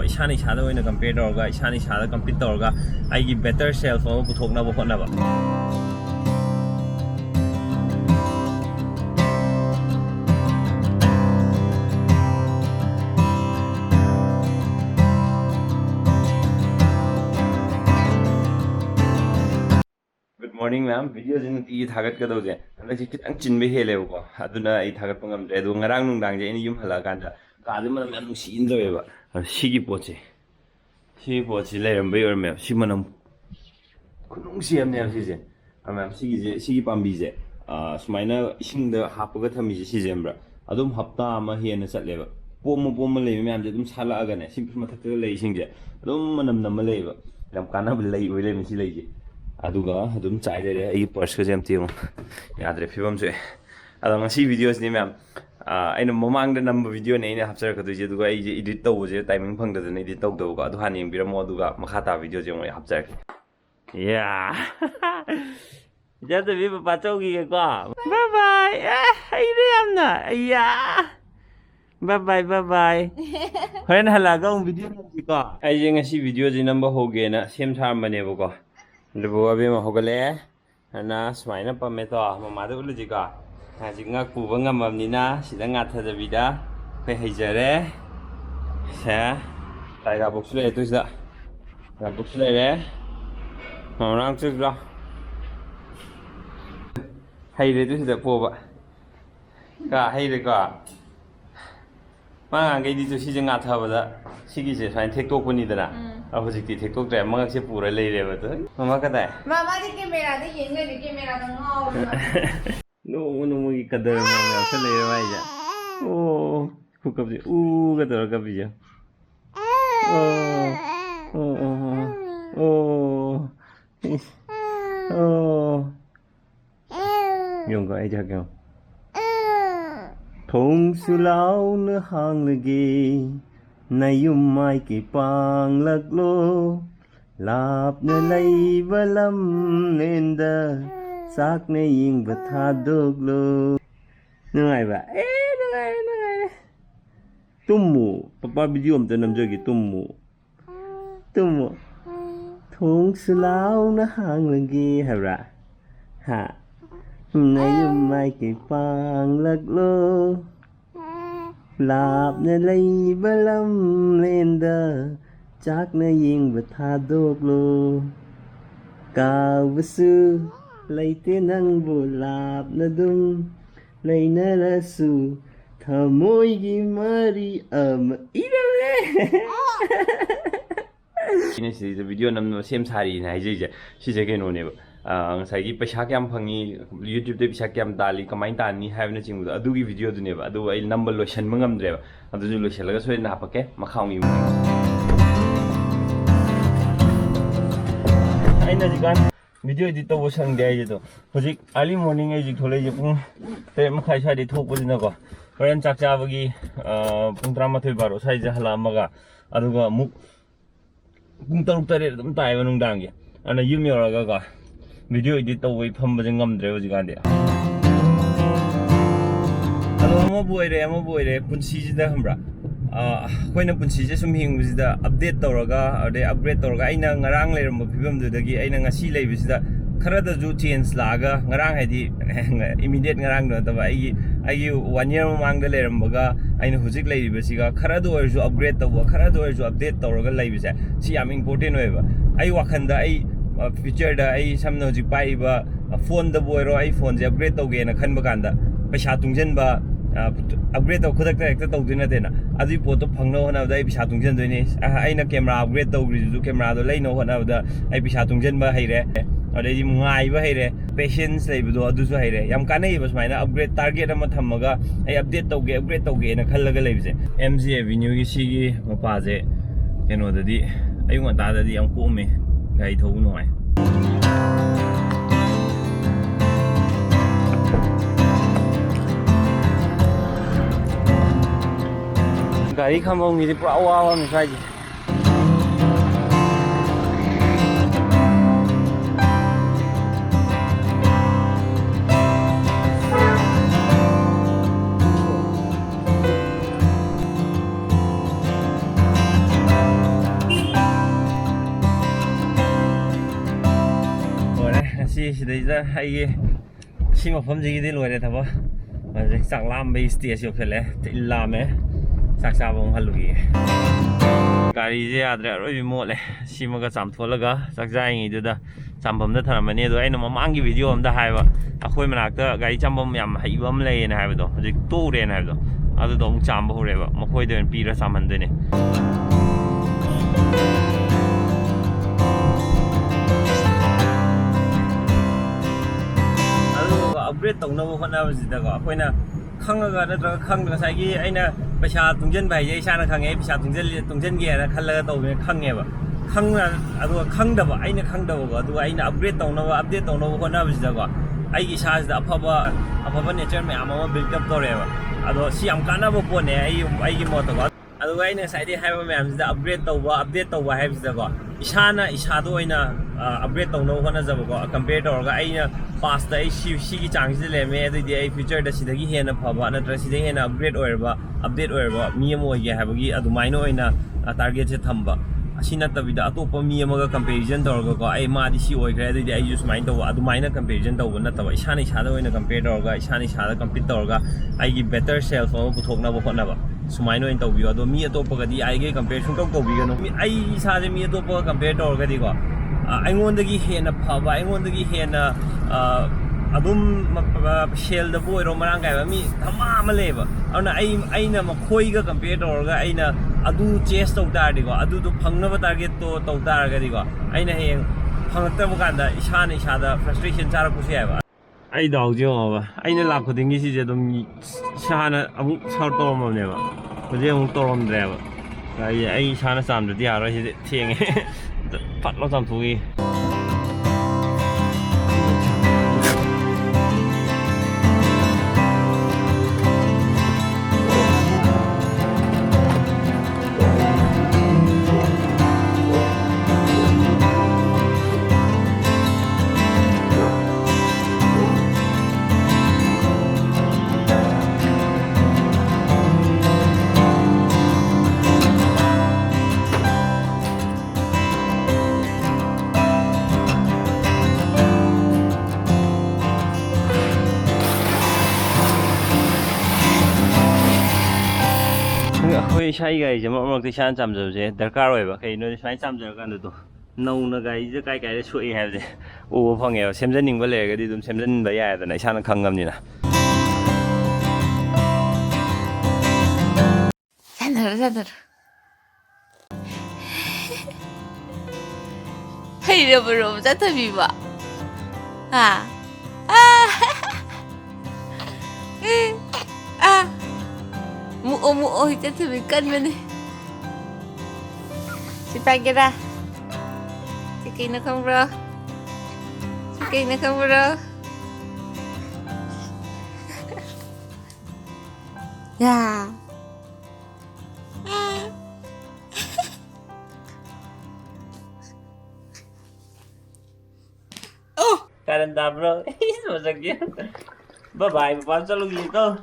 ꯏꯁꯥꯗ ꯑꯣꯏꯅ ꯀꯝꯄꯤꯌꯔ ꯇꯧꯔꯒ ꯏꯁꯥꯗ ꯀꯝꯄꯤꯠ ꯇꯧꯔꯒ ꯑꯩꯒꯤ ꯕꯦꯇꯔ ꯁꯦꯜꯐ ꯑꯃ ꯄꯨꯊꯣꯛꯅꯕ ꯍꯣꯠꯅꯕ. Good morning ma'am. Video din ti thagat ka daw je. Handa si kitang chinbe hele ko. Aduna ai thagat pang amre do ngarang nung dang je ini yum hala kan da. Ka de man am si in do ba. Sigi poche. Sigi poche le ram bai or me. Si manam kunung si am ne si je. Ma'am sigi pambi je. Sumaina ising da hapaga thami je si je ambra. Adum hapta ama he na chat le ba. Pom le me am je dum sala aga ne. Sim mathak te le ising je. Adum manam nam le ba. Ram kana lai oi le mi si le je. aduga adum chai de ai purse ka jam tiung yadre phibam se adang si videos ni ma'am aina momang da number video ne ina hapsar ka du je duga ai edit taw je timing phang da ne edit taw do ga du han yeng biram mo duga makha ta video je mo hapsar yeah ja de bi pa chau gi ko bye bye ai re am na yeah bye bye horen hala ga video ni ko ai je ngasi video je number ho ge na sem thar mane bo ko Lebu abi mah hogale, na semaina pameto, mama tu ulu juga. Nah jika kubu ngamam nina, sidang ngata dabida, pehijare, saya, saya box le itu sudah, box le le, orang tu sudah, hai le itu sudah poba, kah hai le kah, mana gay itu sih jangan ngata pada, sih kisah saya tektok pun ini dah. अब जिक्ति थे तो tram मगर से पूरा ले रहे बता मम्मा कहता है मामा जी के मेरा तो ये नहीं कि मेरा तो गाँव नो की कदर में से ले रहा है जा ओ कब से कदर कब जा ओ ओ ओ यूं का ऐसा क्यों थोंग सुलाओ न हांग लगे Nayum mai ki pang laglo lap na lay balam nenda sak na ying batadoglo nungay ba nungay tummu papa video am tanam jogi tummu thong sulao na hang lagi hara ha nayum mai ki pang laglo Lap na lay balam lenda Chak na ying batadok lo Kawasu Lay tinang bulap na dum Lay na rasu Thamoy gi mari Ilaw le Ini si video nam no sem sari na hijay si jage no ne ba ngasai paisa kyam phangi YouTube te paisa kyam dali kamai tani haibna chingbu adugi video du ne ba adu ai number lotion mangam dre ba adu ju lotion laga soi na pake makhaungi aina jikan video edit to sang de ai to hojik early morning ai jik tholai je pung te makhai sai de thok pujina ko horan chak cha bagi pung 13 baro sai je hala maga aduga muk pung 6 dum tai ba nung dang ge ana yum yoraga ga video edit to wai pham bajing ngamdre hojikan de alo mo boire punsi jida hambra koina punsi je sum hing bijida update tawraga ade upgrade tawraga aina ngarang leram phibam du dagi aina ngasi leibisida khara da ju change laga ngarang haidi immediate ngarang do taba ai 1 year mamang da leram baga aina hujik leibisiga khara do orju upgrade tawwa khara do orju update tawraga leibise si yam important hoiba ai wakhanda ai future da ai samna hujik pai ba phone da boiro ai phone je upgrade tawge na khanba kanda paisa tungjen ba upgrade to khudak ta ekta tawdina dena adi poto phangno hona da ai pisa tungjen doini aina camera upgrade tawgri ju camera do leino hona da ai pisa tungjen ba haire adai mungai ba haire patience leibudo adu su haire yam kanai ba smaina upgrade target ama thamaga ai update upgrade tawge na khallaga leibse MG Avenue gi sigi mapa je keno dadi ayung ata dadi am ko me gai thau noi Gari khambong ni pura awa misai ji ꯁꯤꯗꯩꯗ ꯑꯩꯒꯤ ꯁꯤ ꯃꯐꯝꯁꯤꯒꯤꯗꯤ ꯂꯣꯏꯔꯦ ꯊꯕꯛ ꯍꯧꯖꯤꯛ ꯆꯥꯛ ꯂꯥꯝꯕꯒꯤ stage ꯌꯧꯁꯜꯂꯦ ꯂꯥꯝꯃꯦ ꯆꯥꯛ ꯆꯥꯕ ꯑꯃꯨꯛ ꯍꯜꯂꯨꯈꯤꯒꯦ ꯒꯥꯔꯤꯁꯦ ꯌꯥꯗ꯭ꯔꯦ ꯑꯔꯣꯏꯕꯤ ꯃꯣꯠꯂꯦ ꯁꯤꯃꯒ ꯆꯥꯝꯊꯣꯛꯂꯒ ꯆꯥꯛ ꯆꯥꯔꯤꯉꯩꯗꯨꯗ ꯆꯥꯝꯐꯝꯗ ꯊꯝꯔꯝꯕꯅꯤ ꯑꯗꯣ ꯑꯩꯅ ꯃꯃꯥꯡꯒꯤ ꯚꯤꯗꯤꯑꯣ ꯑꯝꯗ ꯍꯥꯏꯕ ꯑꯩꯈꯣꯏ ꯃꯅꯥꯛꯇ ꯒꯥꯔꯤ ꯆꯥꯝꯐꯝ ꯌꯥꯝ ꯍꯩꯕ ꯑꯃ ꯂꯩꯌꯦꯅ ꯍꯥꯏꯕꯗꯣ ꯍꯧꯖꯤꯛ ꯇꯣꯛꯎꯔꯦꯅ ꯍꯥꯏꯕꯗꯣ ꯑꯗꯨꯗꯣ ꯑꯃꯨꯛ ꯆꯥꯝꯕ ꯍꯧꯔꯦꯕ ꯃꯈꯣꯏꯗ ꯑꯣꯏꯅ ꯄꯤꯔ ꯆꯥꯝꯍꯟꯗꯣꯏꯅꯦ ꯑꯗꯨꯒ ꯑꯞꯒ꯭ꯔꯦꯗ ꯇꯧꯅꯕ ꯍꯣꯠꯅꯕꯁꯤꯗꯀꯣ ꯑꯩꯈꯣꯏꯅ ꯈꯪꯉꯒ ꯅꯠꯇ꯭ꯔꯒ ꯈꯪꯗ ꯉꯁꯥꯏꯒꯤ ꯑꯩꯅ ꯄꯩꯁꯥ ꯇꯨꯡꯁꯤꯟꯕ ꯍꯥꯏꯁꯦ ꯏꯁꯥꯅ ꯈꯪꯉꯦ ꯑꯩ ꯄꯩꯁꯥ ꯇꯨꯡꯁꯤꯟꯒꯦꯅ ꯈꯜꯂꯒ ꯇꯧꯕꯅꯦ ꯈꯪꯉꯦꯕ ꯑꯗꯨꯒ ꯈꯪꯗꯕ ꯑꯩꯅ ꯈꯪꯗꯕꯀꯣ ꯑꯗꯨꯒ ꯑꯩꯅ ꯑꯞꯒ꯭ꯔꯦꯗ ꯇꯧꯅꯕ ꯑꯞꯗꯦꯠ ꯇꯧꯅꯕ ꯍꯣꯠꯅꯕꯁꯤꯗꯀꯣ ꯑꯩꯒꯤ ꯏꯁꯥꯁꯤꯗ ꯑꯐꯕ ꯅꯦꯆꯔ ꯃꯌꯥꯝ ꯑꯃ ꯕꯤꯜꯗꯑꯞ ꯇꯧꯔꯛꯑꯦꯕ ꯑꯗꯣ ꯁꯤ ꯌꯥꯝ ꯀꯥꯟꯅꯕ ꯄꯣꯠꯅꯦ ꯑꯩꯒꯤ ꯃꯣꯠꯇꯀꯣ ꯑꯗꯨꯒ ꯑꯩꯅ ꯉꯁꯥꯏꯗꯩ ꯍꯥꯏꯕ ꯃꯌꯥꯝꯁꯤꯗ ꯑꯞꯗꯦꯠ ꯇꯧꯕ ꯍꯥꯏꯕꯁꯤꯗꯀꯣ ꯏꯁꯥꯗ ꯑꯣꯏꯅ ꯑꯞꯒ꯭ꯔꯦꯗ ꯇꯧꯅꯕ ꯍꯣꯠꯅꯖꯕꯀꯣ ꯀꯝꯄꯤꯌꯔ ꯇꯧꯔꯒ ꯑꯩꯅ ꯄꯥꯁꯇ ꯑꯩ ꯁꯤꯒꯤ ꯆꯥꯡꯁꯤꯗ ꯂꯩꯔꯝꯃꯦ ꯑꯗꯨꯏꯗꯤ ꯑꯩ ꯐ꯭ꯌꯨꯆꯔꯗ ꯁꯤꯗꯒꯤ ꯍꯦꯟꯅ ꯐꯕ ꯅꯠꯇ꯭ꯔꯒ ꯁꯤꯗꯒꯤ ꯍꯦꯟꯅ ꯑꯞꯗꯦꯠ ꯑꯣꯏꯔꯕ ꯃꯤ ꯑꯃ ꯑꯣꯏꯒꯦ ꯍꯥꯏꯕꯒꯤ ꯑꯗꯨꯃꯥꯏꯅ ꯑꯣꯏꯅ ꯇꯥꯔꯒꯦꯠꯁꯦ ꯊꯝꯕ ꯑꯁꯤ ꯅꯠꯇꯕꯤꯗ ꯑꯇꯣꯞꯄ ꯃꯤ ꯑꯃꯒ ꯀꯝꯄꯦꯔꯤꯖꯟ ꯇꯧꯔꯒꯀꯣ ꯑꯩ ꯃꯥꯗꯤ ꯁꯤ ꯑꯣꯏꯈ꯭ꯔꯦ ꯑꯗꯨꯏꯗꯤ ꯑꯩꯁꯨ ꯁꯨꯃꯥꯏꯅ ꯇꯧꯕ ꯑꯗꯨꯃꯥꯏꯅ ꯀꯝꯄꯦꯔꯤꯖꯟ ꯇꯧꯕ ꯅꯠꯇꯕ ꯏꯁꯥꯅ ꯑꯣꯏꯅ ꯀꯝꯄꯦꯌꯔ ꯇꯧꯔꯒ ꯏꯁꯥꯗ ꯀꯝꯄꯤꯠ ꯇꯧꯔꯒ ꯑꯩꯒꯤ ꯕꯦꯇꯔ ꯁꯦꯜꯐ ꯑꯃ ꯄꯨꯊꯣꯛꯅꯕ ꯍꯣꯠꯅꯕ ꯁꯨꯃꯥꯏꯅ ꯑꯣꯏꯅ ꯇꯧꯕꯤꯌꯣ ꯑꯗꯣ ꯃꯤ ꯑꯇꯣꯞꯄꯒꯗꯤ ꯑꯩꯒꯤ ꯀꯝꯄꯦꯌꯔ ꯁꯨꯡꯇꯧ ꯇꯧꯕꯤꯒꯅꯨ ꯑꯩ ꯏꯁꯥꯁꯦ ꯃꯤ ꯑꯇꯣꯞꯄꯒ ꯀꯝꯄꯦꯌꯔ ꯇꯧꯔꯒꯗꯤꯀꯣ ꯑꯩꯉꯣꯟꯗꯒꯤ ꯍꯦꯟꯅ ꯐꯕ ꯑꯩꯉꯣꯟꯗꯒꯤ ꯍꯦꯟꯅ ꯑꯗꯨꯝ ꯁꯦꯜꯗꯕꯨ ꯑꯣꯏꯔꯣ ꯃꯔꯥꯡ ꯀꯥꯏꯕ ꯃꯤ ꯙꯃꯥ ꯑꯃ ꯂꯩꯌꯦꯕ ꯑꯗꯨꯅ ꯑꯩꯅ ꯃꯈꯣꯏꯒ ꯀꯝꯄꯦꯌꯔ ꯇꯧꯔꯒ ꯑꯩꯅ ꯑꯗꯨ ꯆꯦꯁ ꯇꯧ ꯇꯥꯔꯗꯤꯀꯣ ꯑꯗꯨꯗꯣ ꯐꯪꯅꯕ ꯇꯥꯔꯒꯦꯠꯇꯣ ꯇꯧ ꯇꯥꯔꯒꯗꯤꯀꯣ ꯑꯩꯅ ꯍꯌꯦꯡ ꯐꯪꯉꯛꯇꯕ ꯀꯥꯟꯗ ꯏꯁꯥꯗ ꯐ꯭ꯔꯁꯇ꯭ꯔꯦꯁꯟ ꯆꯥꯔꯛꯄꯁꯨ ꯌꯥꯏꯕ ꯑꯩ ꯗꯥꯎꯁꯦ ꯌꯦꯡꯉꯣꯕ ꯑꯩꯅ ꯂꯥꯛ ꯈꯨꯗꯤꯡꯒꯤ ꯁꯤꯁꯦ ꯑꯗꯨꯝ ꯏꯁꯥꯅ ꯑꯃꯨꯛ ꯁꯔꯠ ꯇꯧꯔꯝꯃꯕꯅꯦꯕ ꯍꯧꯖꯤꯛ ꯑꯃꯨꯛ ꯇꯧꯔꯝꯗ꯭ꯔꯦꯕ ꯑꯩ ꯏꯁꯥꯅ ꯆꯥꯝꯗ꯭ꯔꯗꯤ ꯌꯥꯔꯣꯏ ꯁꯤꯗꯤ ꯊꯦꯡꯉꯦ ꯐꯠ ꯂꯥꯎ ꯆꯥꯝꯊꯣꯛꯏ ꯑꯩꯈꯣꯏ ꯏꯁꯥꯒꯤ ꯒꯥꯔꯤꯁꯦ ꯃꯔꯛ ꯃꯔꯛꯇ ꯏꯁꯥꯅ ꯆꯥꯝꯖꯕꯁꯦ ꯗꯔꯀꯥꯔ ꯑꯣꯏꯕ ꯀꯩꯒꯤꯅꯣꯗꯤ ꯁꯨꯃꯥꯏꯅ ꯆꯥꯝꯖꯔꯀꯥꯟꯗꯗꯣ ꯅꯧꯅ ꯒꯥꯔꯤꯁꯦ ꯀꯥꯏꯗ ꯁꯣꯛꯏ ꯍꯥꯏꯕꯁꯦ ꯎꯕ ꯐꯪꯉꯦꯕ ꯁꯦꯝꯖꯅꯤꯡꯕ ꯂꯩꯔꯒꯗꯤ ꯑꯗꯨꯝ ꯁꯦꯝꯖꯤꯟꯕ ꯌꯥꯏꯗꯅ ꯏꯁꯥꯅ ꯈꯪꯉꯕꯅꯤꯅ ꯁꯥꯟꯅꯔꯣ ꯍꯩꯔꯕꯔꯣ ꯆꯠꯊꯕꯤꯕ 무어 이제트비 깐면에 시빠게라 시끼나 컴브라 야 Karen bro, masakit. Bye bye, papasok lagi ito.